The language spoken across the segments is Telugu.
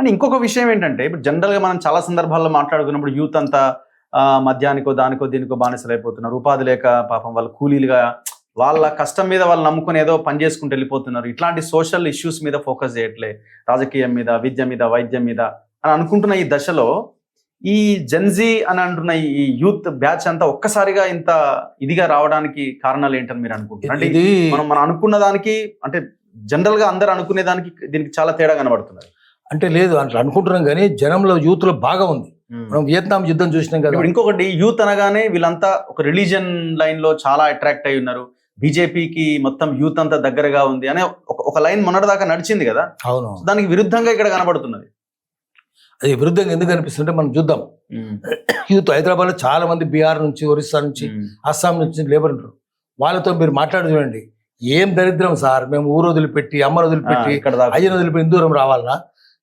అండ్ ఇంకొక విషయం ఏంటంటే ఇప్పుడు జనరల్గా మనం చాలా సందర్భాల్లో మాట్లాడుకున్నప్పుడు యూత్ అంతా మద్యానికో దానికో దీనికో బానిసలు అయిపోతున్నారు, ఉపాధి లేక పాపం వాళ్ళు కూలీలుగా వాళ్ళ కష్టం మీద వాళ్ళు నమ్ముకుని ఏదో పని చేసుకుంటూ వెళ్ళిపోతున్నారు. ఇట్లాంటి సోషల్ ఇష్యూస్ మీద ఫోకస్ చేయట్లే, రాజకీయం మీద, విద్య మీద, వైద్యం మీద అని అనుకుంటున్న ఈ దశలో ఈ జెన్జీ అని అంటున్న ఈ యూత్ బ్యాచ్ అంతా ఒక్కసారిగా ఇంత ఇదిగా రావడానికి కారణాలు ఏంటని మీరు అనుకుంటున్నారు? అంటే మనం అనుకున్న దానికి, అంటే జనరల్ గా అందరు అనుకునే దానికి దీనికి చాలా తేడా కనబడుతున్నారు. అంటే లేదు అట్లా అనుకుంటున్నాం, కానీ జనంలో యూత్ లో బాగా ఉంది. మనం వియత్నాం యుద్ధం చూసినాం కదా. ఇప్పుడు ఇంకొకటి, యూత్ అనగానే వీళ్ళంతా ఒక రిలీజియన్ లైన్ లో చాలా అట్రాక్ట్ అయి ఉన్నారు. బీజేపీకి మొత్తం యూత్ అంతా దగ్గరగా ఉంది అనే ఒక లైన్ మొన్నటిదాకా నడిచింది కదా. అవును, దానికి విరుద్ధంగా ఇక్కడ కనబడుతున్నది. అది విరుద్ధంగా ఎందుకు అనిపిస్తుంటే మనం చూద్దాం. యూత్ హైదరాబాద్ లో చాలా మంది బీహార్ నుంచి, ఒరిస్సా నుంచి, అస్సాం నుంచి లేబర్ ఉంటారు. వాళ్ళతో మీరు మాట్లాడి చూడండి, ఏం దరిద్రం సార్, మేము ఊరు వదిలిపెట్టి, అమ్మను వదిలిపెట్టి, అయ్యను వదిలిపెట్టి దూరం రావాలన్నా.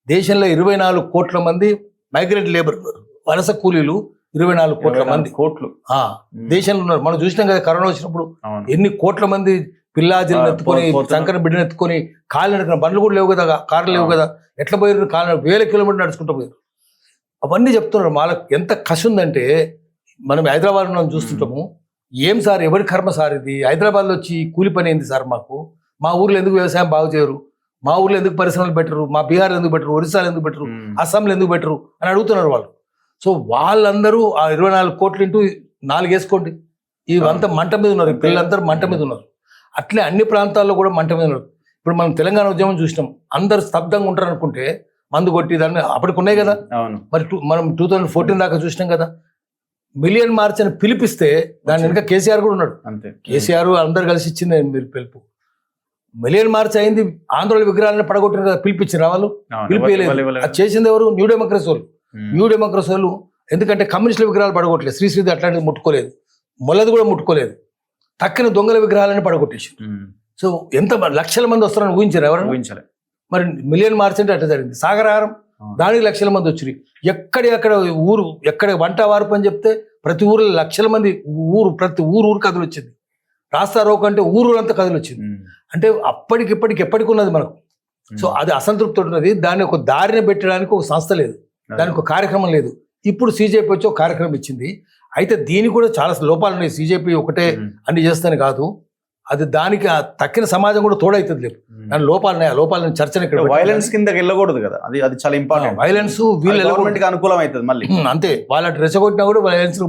దేశంలో 24 కోట్ల మంది మైగ్రెంట్ లేబర్ ఉన్నారు, వలస కూలీలు 24 కోట్ల మంది దేశంలో ఉన్నారు. మనం చూసినాం కదా కరోనా వచ్చినప్పుడు ఎన్ని కోట్ల మంది పిల్లాజీలను ఎత్తుకొని, శంకర బిడ్డను ఎత్తుకొని కాళ్ళు నడికిన, బండ్లు కూడా లేవు కదా, కార్లు లేవు కదా, ఎట్లా పోయారు? కాళ్ళు 1000 కిలోమీటర్లు నడుచుకుంటూ పోయారు. అవన్నీ చెప్తున్నారు. వాళ్ళకి ఎంత కసి ఉందంటే, మనం హైదరాబాద్ మనం చూస్తుంటాము, ఏం సార్ ఎవరి కర్మ సార్ ఇది, హైదరాబాద్లో వచ్చి కూలి పని ఏంది సార్ మాకు, మా ఊర్లో ఎందుకు వ్యవసాయం బాగు చేయరు, మా ఊర్లో ఎందుకు పరిశ్రమలు పెట్టరు, మా బీహార్ ఎందుకు పెట్టరు, ఒరిస్సాలు ఎందుకు పెట్టరు, అస్సాంలో ఎందుకు పెట్టరు అని అడుగుతున్నారు వాళ్ళు. సో వాళ్ళందరూ ఆ 24 కోట్లు ఇంటూ 4 వేసుకోండి, ఇవంతా మంట మీద ఉన్నారు, పిల్లలందరూ మంట మీద ఉన్నారు. అట్లే అన్ని ప్రాంతాల్లో కూడా మంట మీద ఉన్నారు. ఇప్పుడు మనం తెలంగాణ ఉద్యమం చూసినాం, అందరు స్తబ్దంగా ఉంటారు అనుకుంటే మందు కొట్టి దాన్ని అప్పటికి ఉన్నాయి కదా. మరి మనం 2014 దాకా చూసినాం కదా. మిలియన్ మార్చ్ అని పిలిపిస్తే దాని వెనుక కేసీఆర్ కూడా ఉన్నాడు. కేసీఆర్ అందరు కలిసి ఇచ్చింది మీరు పిలుపు. మిలియన్ మార్చ్ అయింది, ఆందోళన విగ్రహాలను పడగొట్టిన కదా, పిలిపించారు వాళ్ళు, పిలిపియలేదు. అది చేసింది ఎవరు? న్యూ డెమోక్రసీ వాళ్ళు. న్యూ డెమోక్రసీ వాళ్ళు ఎందుకంటే కమ్యూనిస్టుల విగ్రహాలు పడగొట్టలేదు, శ్రీశ్రీది అట్లాంటిది ముట్టుకోలేదు, మొల్లది కూడా ముట్టుకోలేదు, తక్కిన దొంగల విగ్రహాలని పడగొట్టేసి. సో ఎంత లక్షల మంది వస్తారని ఊహించారు? ఎవరైనా ఊహించలేదు. మరి మిలియన్ మార్చ్ అంటే అట్లా జరిగింది. సాగరహారం, దానికి లక్షల మంది వచ్చి, ఎక్కడ ఊరు ఎక్కడ వంట వార్పు అని చెప్తే ప్రతి ఊరిలో లక్షల మంది, ప్రతి ఊరు కథలు వచ్చింది. రాస్తా రోక్ అంటే ఊరంతా కథలు వచ్చింది. అంటే ఎప్పటికి ఉన్నది మనకు. సో అది అసంతృప్తి ఉన్నది. దాన్ని ఒక దారిని పెట్టడానికి ఒక సంస్థ లేదు, దానికి ఒక కార్యక్రమం లేదు. ఇప్పుడు సీజేపీ వచ్చి ఒక కార్యక్రమం ఇచ్చింది. అయితే దీనికి కూడా చాలా లోపాలు ఉన్నాయి. సీజేపీ ఒకటే అన్ని చేస్తాను కాదు, అది దానికి తక్కిన సమాజం కూడా తోడైతుంది. లేదు దాని లోపాలున్నాయి, ఆ లోపాలను చర్చను ఇక్కడ వైలెన్స్ కింద వెళ్ళకూడదు కదా, అది చాలా ఇంపార్టెంట్. వైలెన్స్ వీళ్ళు అనుకూలం అవుతుంది మళ్ళీ, అంతే. వాళ్ళ రెచ్చగొట్టినా కూడా వైలెన్స్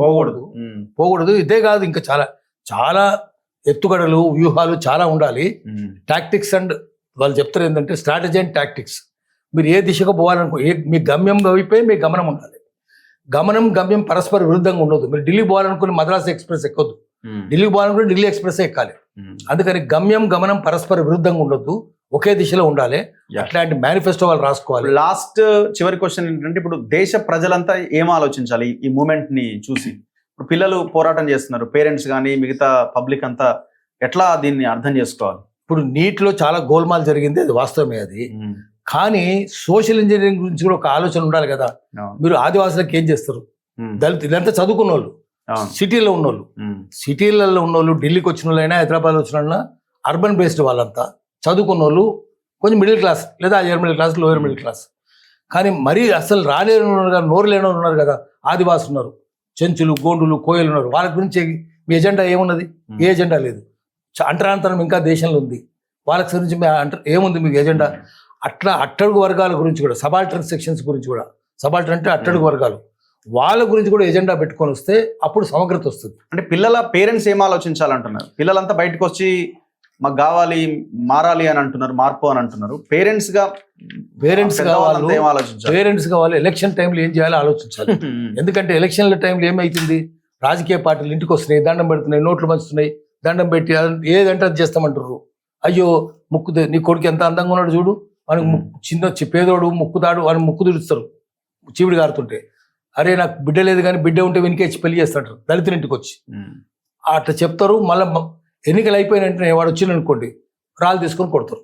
పోకూడదు. ఇదే కాదు, ఇంకా చాలా ఎత్తుగడలు, వ్యూహాలు చాలా ఉండాలి. టాక్టిక్స్ అండ్ వాళ్ళు చెప్తారు ఏంటంటే స్ట్రాటజీ అండ్ టాక్టిక్స్. మీరు ఏ దిశగా పోవాలనుకో, మీ గమ్యం వైపే మీ గమనం ఉండాలి. గమ్యం పరస్పర విరుద్ధంగా ఉండదు. మీరు ఢిల్లీ పోవాలనుకుని మద్రాసు ఎక్స్ప్రెస్ ఎక్కొద్దు, ఢిల్లీకి పోవాలనుకుని ఢిల్లీ ఎక్స్ప్రెస్ ఎక్కాలి. అందుకని గమనం పరస్పర విరుద్ధంగా ఉండొద్దు, ఒకే దిశలో ఉండాలి. అట్లాంటి మేనిఫెస్టో వాళ్ళు రాసుకోవాలి. లాస్ట్ చివరి క్వశ్చన్ ఏంటంటే, ఇప్పుడు దేశ ప్రజలంతా ఏం ఆలోచించాలి ఈ మూమెంట్ ని చూసి? ఇప్పుడు పిల్లలు పోరాటం చేస్తున్నారు, పేరెంట్స్ కానీ మిగతా పబ్లిక్ అంతా ఎట్లా దీన్ని అర్థం చేసుకోవాలి? ఇప్పుడు నీట్లో చాలా గోల్మాల్ జరిగింది, అది వాస్తవమే. అది కానీ సోషల్ ఇంజనీరింగ్ గురించి కూడా ఒక ఆలోచన ఉండాలి కదా. మీరు ఆదివాసులకు ఏం చేస్తారు? దళితులు ఇదంతా చదువుకున్న వాళ్ళు, సిటీలో ఉన్నోళ్ళు, సిటీలలో ఉన్నోళ్ళు, ఢిల్లీకి వచ్చిన వాళ్ళైనా, హైదరాబాద్ వచ్చిన వాళ్ళైనా, అర్బన్ బేస్డ్ వాళ్ళంతా చదువుకున్న వాళ్ళు, కొంచెం మిడిల్ క్లాస్ లేదా hire middle class, lower middle class. కానీ మరీ అసలు రాలేని ఉన్నారు కదా, నోరు లేని ఉన్నారు కదా, ఆదివాసులు ఉన్నారు, చెంచులు, గోండులు, కోయలు ఉన్నారు. వాళ్ళ గురించి మీ ఎజెండా ఏమున్నది? ఏ ఎజెండా లేదు. అంటరాంతరం ఇంకా దేశంలో ఉంది. వాళ్ళకి గురించి ఏముంది మీకు ఎజెండా? అట్లా అట్టడుగు వర్గాల గురించి కూడా, సబాల్టర్న్ సెక్షన్స్ గురించి కూడా, సబాల్టర్న్ అంటే అట్టడుగు వర్గాలు, వాళ్ళ గురించి కూడా ఎజెండా పెట్టుకొని వస్తే అప్పుడు సమగ్రత వస్తుంది. అంటే పిల్లల పేరెంట్స్ ఏం ఆలోచించాలంటున్నారు? పిల్లలంతా బయటకు వచ్చి మాకు కావాలి, మారాలి అని అంటున్నారు, మార్పు అని అంటున్నారు. పేరెంట్స్ కావాలి. ఎలక్షన్ టైంలో ఏం చేయాలో ఆలోచించాలి. ఎందుకంటే ఎలక్షన్ల టైంలో ఏమైతుంది, రాజకీయ పార్టీలు ఇంటికి వస్తున్నాయి, దండం పెడుతున్నాయి, నోట్లు పంచుతున్నాయి, దండం పెట్టి ఏదంటే అది చేస్తామంటారు. అయ్యో ముక్కు, నీ కొడుకు ఎంత అందంగా ఉన్నాడు చూడు, వానికి చిన్న పేదోడు ముక్కుతాడు, వాడిని ముక్కు తుడుస్తారు చీవిడి గారుతుంటే. అరే నాకు బిడ్డ లేదు కానీ బిడ్డ ఉంటే వెనుకేసి పెళ్లి చేస్తాడు దళితుల ఇంటికి వచ్చి, అట్లా చెప్తారు. మళ్ళీ ఎన్నికలు అయిపోయిన వెంటనే వాడు వచ్చిందనుకోండి, రాళ్ళు తీసుకొని కొడతారు,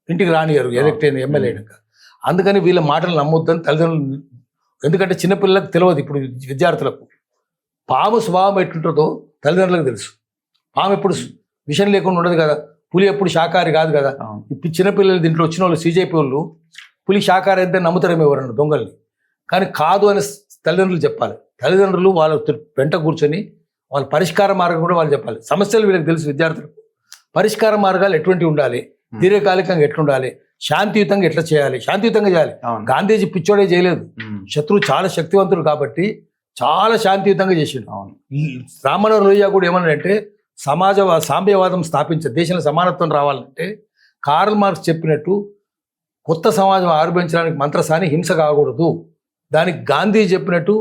ఇంటికి రానియారు ఎలక్ట్ అయిన ఎమ్మెల్యే అయినాక. అందుకని వీళ్ళ మాటలు నమ్మొద్దని తల్లిదండ్రులు, ఎందుకంటే చిన్నపిల్లలకు తెలియదు. ఇప్పుడు విద్యార్థులకు పాము స్వభావం ఎట్లుంటుందో తల్లిదండ్రులకు తెలుసు. పాము ఎప్పుడు విషయం లేకుండా ఉండదు కదా, పులి ఎప్పుడు శాకాహారి కాదు కదా. ఇప్పుడు చిన్నపిల్లలు దీంట్లో వచ్చిన వాళ్ళు, సీజేపీ వాళ్ళు పులి శాకాహారం అయితే నమ్ముతారేమో ఎవరన్నా దొంగల్ని. కానీ కాదు అని తల్లిదండ్రులు చెప్పాలి. తల్లిదండ్రులు వాళ్ళ వెంట కూర్చొని వాళ్ళ పరిష్కార మార్గం కూడా వాళ్ళు చెప్పాలి. సమస్యలు వీళ్ళకి తెలుసు, విద్యార్థులకు పరిష్కార మార్గాలు ఎటువంటివి ఉండాలి, దీర్ఘకాలికంగా ఎట్లుండాలి, శాంతియుతంగా ఎట్లా చేయాలి, శాంతియుతంగా చేయాలి. గాంధీజీ పిచ్చోడే చేయలేదు, శత్రువు చాలా శక్తివంతుడు కాబట్టి చాలా శాంతియుతంగా చేసిండు. రామనగర్ లోహియా కూడా ఏమన్నాడంటే సామ్యవాదం దేశంలో సమానత్వం రావాలంటే కార్ల్ మార్క్స్ చెప్పినట్టు కొత్త సమాజం ఆవిర్భవించడానికి మంత్రసాని హింస కాకూడదు, దానికి గాంధీ చెప్పినట్టు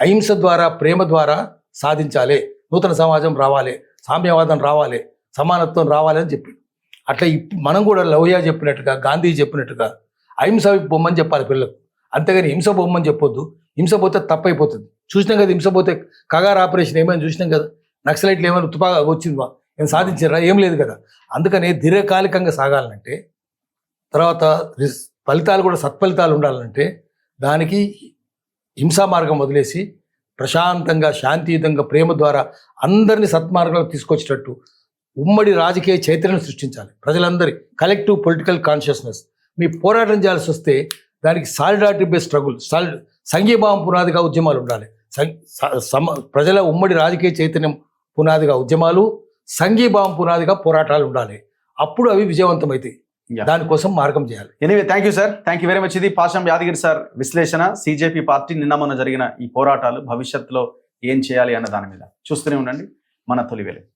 అహింస ద్వారా ప్రేమ ద్వారా సాధించాలి, నూతన సమాజం రావాలి, సామ్యవాదం రావాలి, సమానత్వం రావాలి అని చెప్పి. అట్లా మనం కూడా లోహియా చెప్పినట్టుగా గాంధీ చెప్పినట్టుగా అహింస బొమ్మని చెప్పాలి పిల్లలకు. అంతేగాని హింస బొమ్మని చెప్పొద్దు. హింస పోతే తప్పైపోతుంది. చూసినాం కదా హింస పోతే కగార్ ఆపరేషన్ ఏమైనా చూసినాం కదా, నక్సలైట్లు ఏమైనా తుపాగా వచ్చిందా, ఏం సాధించారా, ఏం లేదు కదా. అందుకని దీర్ఘకాలికంగా సాగాలంటే తర్వాత ఫలితాలు కూడా సత్ఫలితాలు ఉండాలంటే దానికి హింసా మార్గం వదిలేసి ప్రశాంతంగా శాంతియుతంగా ప్రేమ ద్వారా అందరినీ సత్మార్గంలో తీసుకొచ్చేటట్టు ఉమ్మడి రాజకీయ చైతన్యం సృష్టించాలి. ప్రజలందరి కలెక్టివ్ పొలిటికల్ కాన్షియస్నెస్. మీ పోరాటం చేయాల్సి వస్తే దానికి సాలిడారిటీ బేస్డ్ స్ట్రగుల్, సంఘీభావం పునాదిగా ఉద్యమాలు ఉండాలి. ప్రజల ఉమ్మడి రాజకీయ చైతన్యం పునాదిగా ఉద్యమాలు, సంఘీభావం పునాదిగా పోరాటాలు ఉండాలి. అప్పుడు అవి విజయవంతమవుతాయి. దానికోసం మార్గం చేయాలి. Anyway thank you sir, thank you very much. ఇది పాషం యాదగిరి సార్ విశ్లేషణ. సిజేపీ పార్టీ నిన్న మొన్న జరిగిన ఈ పోరాటాలు భవిష్యత్తులో ఏం చేయాలి అన్న దాని మీద చూస్తూనే ఉండండి మన తొలి వెలుగు.